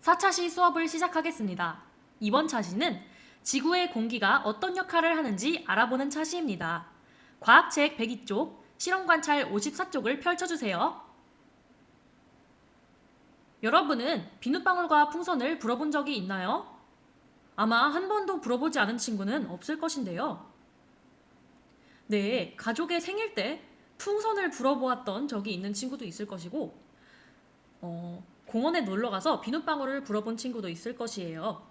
4차시 수업을 시작하겠습니다. 이번 차시는 지구의 공기가 어떤 역할을 하는지 알아보는 차시입니다. 과학책 102쪽, 실험관찰 54쪽을 펼쳐주세요. 여러분은 비눗방울과 풍선을 불어본 적이 있나요? 아마 한 번도 불어보지 않은 친구는 없을 것인데요. 네, 가족의 생일 때 풍선을 불어보았던 적이 있는 친구도 있을 것이고 공원에 놀러가서 비눗방울을 불어본 친구도 있을 것이에요.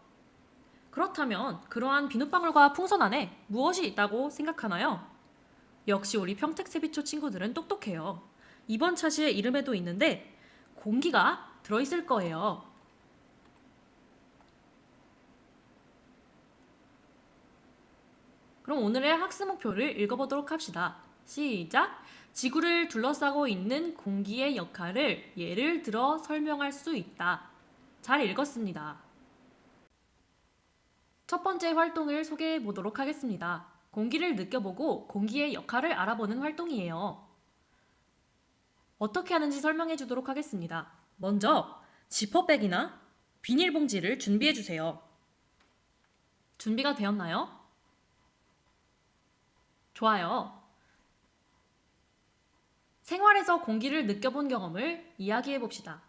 그렇다면 그러한 비눗방울과 풍선 안에 무엇이 있다고 생각하나요? 역시 우리 평택세비초 친구들은 똑똑해요. 이번 차시의 이름에도 있는데 공기가 들어있을 거예요. 그럼 오늘의 학습 목표를 읽어보도록 합시다. 시작! 지구를 둘러싸고 있는 공기의 역할을 예를 들어 설명할 수 있다. 잘 읽었습니다. 첫 번째 활동을 소개해 보도록 하겠습니다. 공기를 느껴보고 공기의 역할을 알아보는 활동이에요. 어떻게 하는지 설명해 주도록 하겠습니다. 먼저 지퍼백이나 비닐봉지를 준비해 주세요. 준비가 되었나요? 좋아요. 생활에서 공기를 느껴본 경험을 이야기해 봅시다.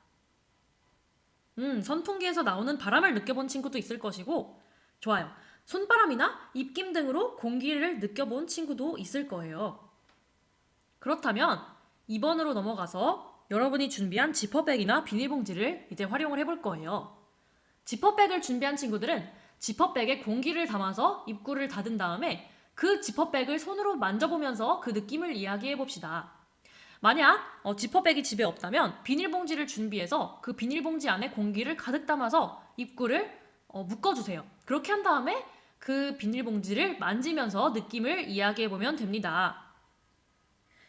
선풍기에서 나오는 바람을 느껴본 친구도 있을 것이고, 좋아요. 손바람이나 입김 등으로 공기를 느껴본 친구도 있을 거예요. 그렇다면 2번으로 넘어가서 여러분이 준비한 지퍼백이나 비닐봉지를 이제 활용을 해볼 거예요. 지퍼백을 준비한 친구들은 지퍼백에 공기를 담아서 입구를 닫은 다음에 그 지퍼백을 손으로 만져보면서 그 느낌을 이야기해 봅시다. 만약 지퍼백이 집에 없다면 비닐봉지를 준비해서 그 비닐봉지 안에 공기를 가득 담아서 입구를 묶어주세요. 그렇게 한 다음에 그 비닐봉지를 만지면서 느낌을 이야기해 보면 됩니다.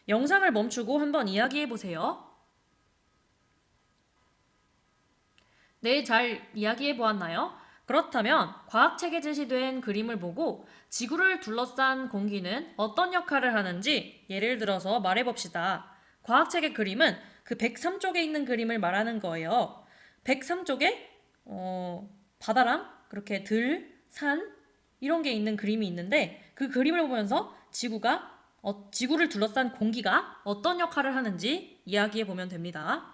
영상을 멈추고 한번 이야기해 보세요. 네, 잘 이야기해 보았나요? 그렇다면 과학책에 제시된 그림을 보고 지구를 둘러싼 공기는 어떤 역할을 하는지 예를 들어서 말해 봅시다. 과학책의 그림은 그 103쪽에 있는 그림을 말하는 거예요. 103쪽에 바다랑 그렇게 들, 산 이런 게 있는 그림이 있는데 그 그림을 보면서 지구를 둘러싼 공기가 어떤 역할을 하는지 이야기해 보면 됩니다.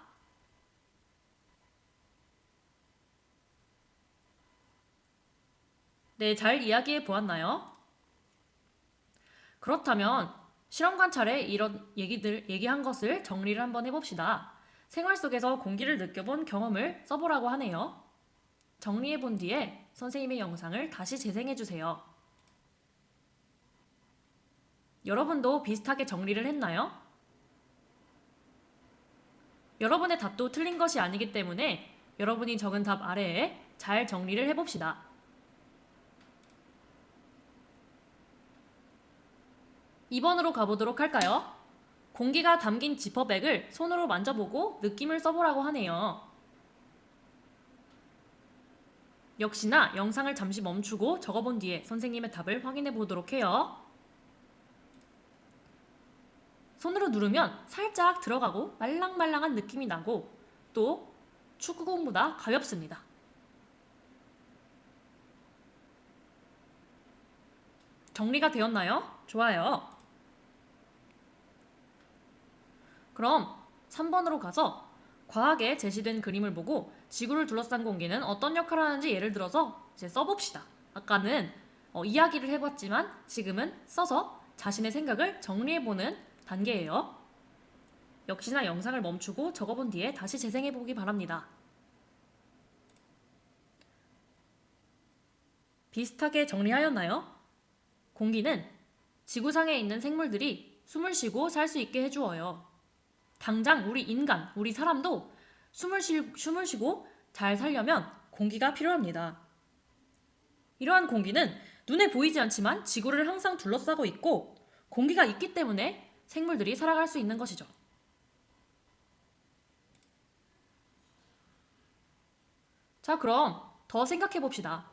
네, 잘 이야기해 보았나요? 그렇다면 실험 관찰에 이런 얘기한 것을 정리를 한번 해봅시다. 생활 속에서 공기를 느껴본 경험을 써보라고 하네요. 정리해 본 뒤에 선생님의 영상을 다시 재생해 주세요. 여러분도 비슷하게 정리를 했나요? 여러분의 답도 틀린 것이 아니기 때문에 여러분이 적은 답 아래에 잘 정리를 해봅시다. 2번으로 가보도록 할까요? 공기가 담긴 지퍼백을 손으로 만져보고 느낌을 써보라고 하네요. 역시나 영상을 잠시 멈추고 적어본 뒤에 선생님의 답을 확인해 보도록 해요. 손으로 누르면 살짝 들어가고 말랑말랑한 느낌이 나고 또 축구공보다 가볍습니다. 정리가 되었나요? 좋아요. 그럼 3번으로 가서 과학에 제시된 그림을 보고 지구를 둘러싼 공기는 어떤 역할을 하는지 예를 들어서 이제 써봅시다. 아까는 이야기를 해봤지만 지금은 써서 자신의 생각을 정리해보는 단계예요. 역시나 영상을 멈추고 적어본 뒤에 다시 재생해보기 바랍니다. 비슷하게 정리하였나요? 공기는 지구상에 있는 생물들이 숨을 쉬고 살 수 있게 해주어요. 당장 우리 인간, 우리 사람도 숨을 쉬고 잘 살려면 공기가 필요합니다. 이러한 공기는 눈에 보이지 않지만 지구를 항상 둘러싸고 있고 공기가 있기 때문에 생물들이 살아갈 수 있는 것이죠. 자, 그럼 더 생각해 봅시다.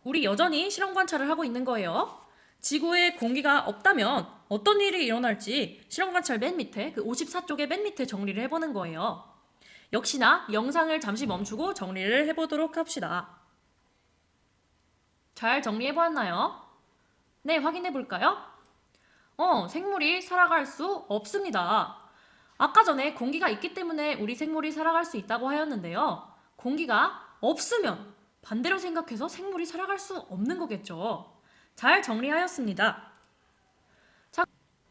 우리 여전히 실험 관찰을 하고 있는 거예요. 지구에 공기가 없다면 어떤 일이 일어날지 실험 관찰 맨 밑에 그 54쪽의 맨 밑에 정리를 해보는 거예요. 역시나 영상을 잠시 멈추고 정리를 해보도록 합시다. 잘 정리해보았나요? 네, 확인해볼까요? 생물이 살아갈 수 없습니다. 아까 전에 공기가 있기 때문에 우리 생물이 살아갈 수 있다고 하였는데요. 공기가 없으면 반대로 생각해서 생물이 살아갈 수 없는 거겠죠. 잘 정리하였습니다. 자,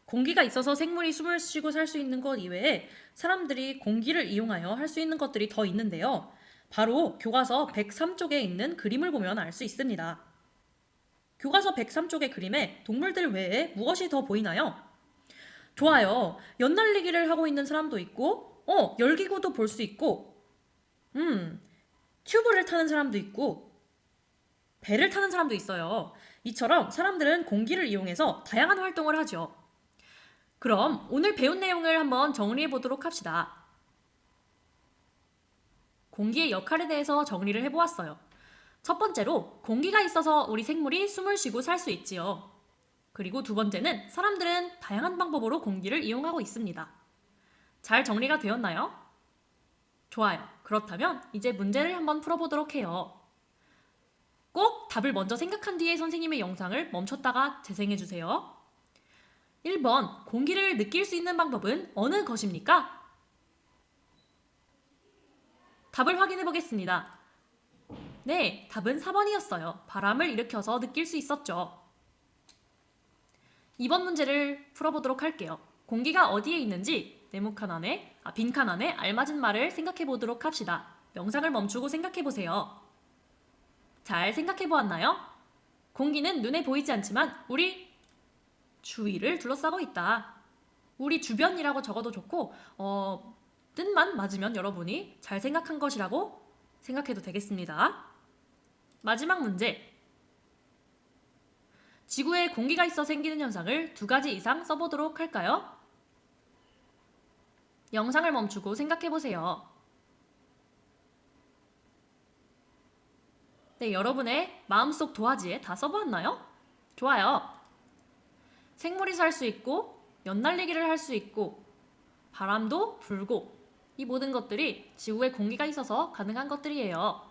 공기가 있어서 생물이 숨을 쉬고 살 수 있는 것 이외에 사람들이 공기를 이용하여 할 수 있는 것들이 더 있는데요. 바로 교과서 103쪽에 있는 그림을 보면 알 수 있습니다. 교과서 103쪽의 그림에 동물들 외에 무엇이 더 보이나요? 좋아요. 연날리기를 하고 있는 사람도 있고, 열기구도 볼 수 있고, 튜브를 타는 사람도 있고, 배를 타는 사람도 있어요. 이처럼 사람들은 공기를 이용해서 다양한 활동을 하죠. 그럼 오늘 배운 내용을 한번 정리해 보도록 합시다. 공기의 역할에 대해서 정리를 해보았어요. 첫 번째로 공기가 있어서 우리 생물이 숨을 쉬고 살 수 있지요. 그리고 두 번째는 사람들은 다양한 방법으로 공기를 이용하고 있습니다. 잘 정리가 되었나요? 좋아요. 그렇다면 이제 문제를 한번 풀어보도록 해요. 꼭 답을 먼저 생각한 뒤에 선생님의 영상을 멈췄다가 재생해주세요. 1번, 공기를 느낄 수 있는 방법은 어느 것입니까? 답을 확인해 보겠습니다. 네, 답은 4번이었어요. 바람을 일으켜서 느낄 수 있었죠. 2번 문제를 풀어보도록 할게요. 공기가 어디에 있는지 빈칸 안에 알맞은 말을 생각해 보도록 합시다. 영상을 멈추고 생각해 보세요. 잘 생각해 보았나요? 공기는 눈에 보이지 않지만 우리 주위를 둘러싸고 있다. 우리 주변이라고 적어도 좋고 뜻만 맞으면 여러분이 잘 생각한 것이라고 생각해도 되겠습니다. 마지막 문제. 지구에 공기가 있어 생기는 현상을 2가지 이상 써보도록 할까요? 영상을 멈추고 생각해보세요. 네, 여러분의 마음속 도화지에 다 써보았나요? 좋아요. 생물이 살 수 있고, 연날리기를 할 수 있고, 바람도 불고, 이 모든 것들이 지구에 공기가 있어서 가능한 것들이에요.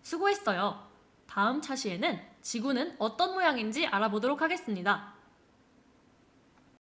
수고했어요. 다음 차시에는 지구는 어떤 모양인지 알아보도록 하겠습니다.